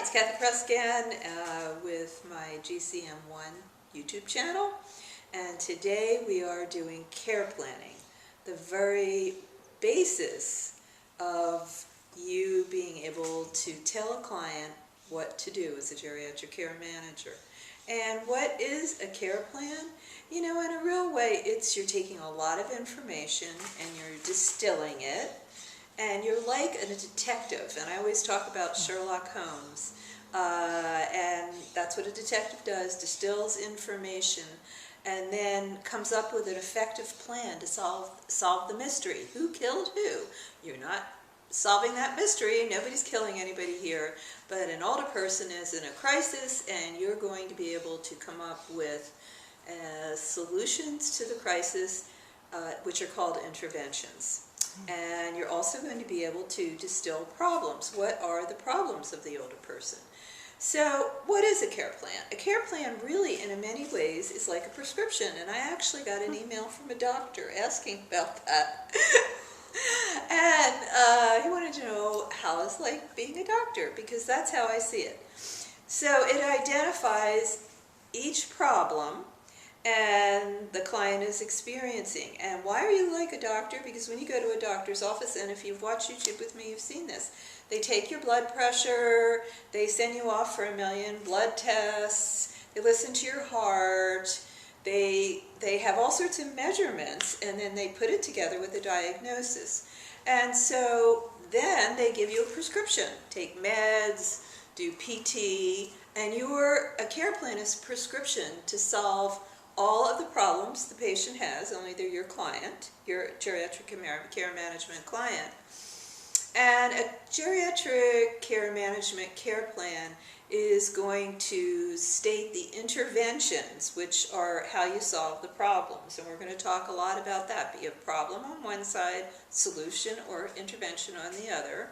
it's Kathy Kress again with my GCM1 YouTube channel, and today we are doing care planning, the very basis of you being able to tell a client what to do as a geriatric care manager. And what is a care plan? You know, in a real way, it's you're taking a lot of information and you're distilling it. And you're like a detective, and I always talk about Sherlock Holmes, and that's what a detective does, distills information, and then comes up with an effective plan to solve the mystery. Who killed who? You're not solving that mystery, nobody's killing anybody here, but an older person is in a crisis, and you're going to be able to come up with solutions to the crisis, which are called interventions. And you're also going to be able to distill problems. What are the problems of the older person? So what is a care plan? A care plan really, in many ways, is like a prescription. And I actually got an email from a doctor asking about that. And he wanted to know how it's like being a doctor, because that's how I see it. So it identifies each problem and the client is experiencing. And why are you like a doctor? Because when you go to a doctor's office, and if you've watched YouTube with me, you've seen this. They take your blood pressure, they send you off for 1 million blood tests, they listen to your heart, they have all sorts of measurements, and then they put it together with a diagnosis. And so then they give you a prescription. Take meds, do PT, and a care plan is a prescription to solve all of the problems the patient has, only they're your client, your geriatric care management client. And a geriatric care management care plan is going to state the interventions, which are how you solve the problems. And we're going to talk a lot about that. Be a problem on one side, solution or intervention on the other.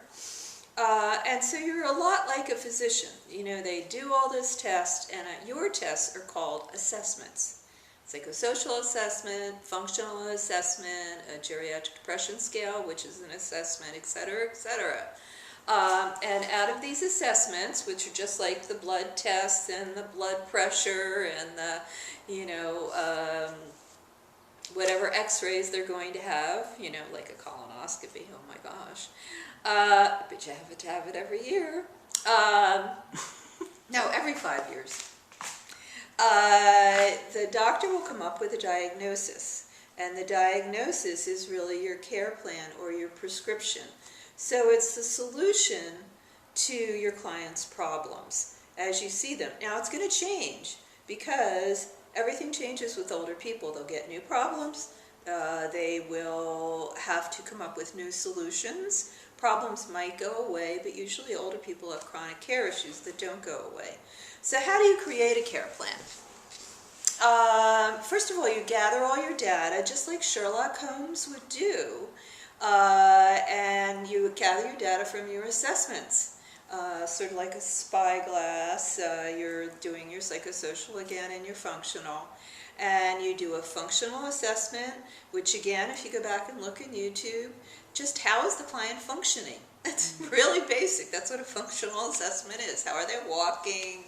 And so you're a lot like a physician. You know, they do all those tests, and your tests are called assessments. Psychosocial assessment, functional assessment, a geriatric depression scale, which is an assessment, etc., etc. And out of these assessments, which are just like the blood tests and the blood pressure and the, you know, whatever x-rays they're going to have, you know, like a colonoscopy, oh my gosh. But you have to have it every year. No, every 5 years. The doctor will come up with a diagnosis, and the diagnosis is really your care plan or your prescription. So it's the solution to your client's problems as you see them. Now it's going to change because everything changes with older people. They'll get new problems. They will have to come up with new solutions. Problems might go away, but usually older people have chronic care issues that don't go away. So how do you create a care plan? First of all, you gather all your data, just like Sherlock Holmes would do, and you gather your data from your assessments. Sort of like a spyglass, you're doing your psychosocial again and your functional. And you do a functional assessment, which again, if you go back and look in YouTube, just how is the client functioning? It's really basic. That's what a functional assessment is. How are they walking?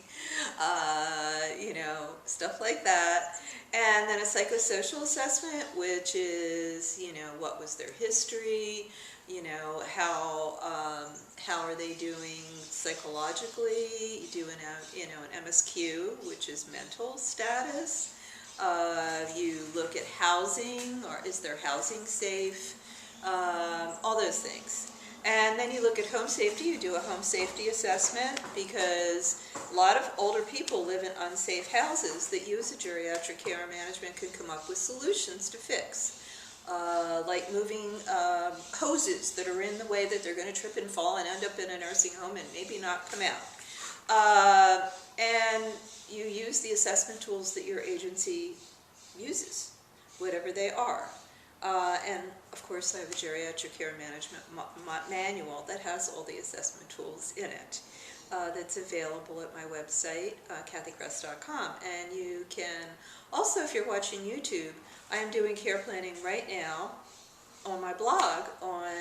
You know, stuff like that. And then a psychosocial assessment, which is, you know, what was their history? You know, how are they doing psychologically? You do an MSQ, which is mental status. You look at housing, or is their housing safe? All those things. And then you look at home safety. You do a home safety assessment, because a lot of older people live in unsafe houses that you as a geriatric care management could come up with solutions to fix. Like moving hoses that are in the way that they're going to trip and fall and end up in a nursing home and maybe not come out. And you use the assessment tools that your agency uses, whatever they are. And of course I have a geriatric care management manual that has all the assessment tools in it. That's available at my website, kathykress.com. And you can also, if you're watching YouTube, I am doing care planning right now on my blog on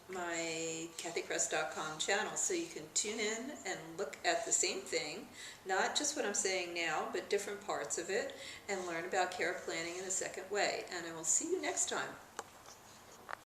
my kathycrest.com channel, so you can tune in and look at the same thing, not just what I'm saying now, but different parts of it, and learn about care planning in a second way. And I will see you next time.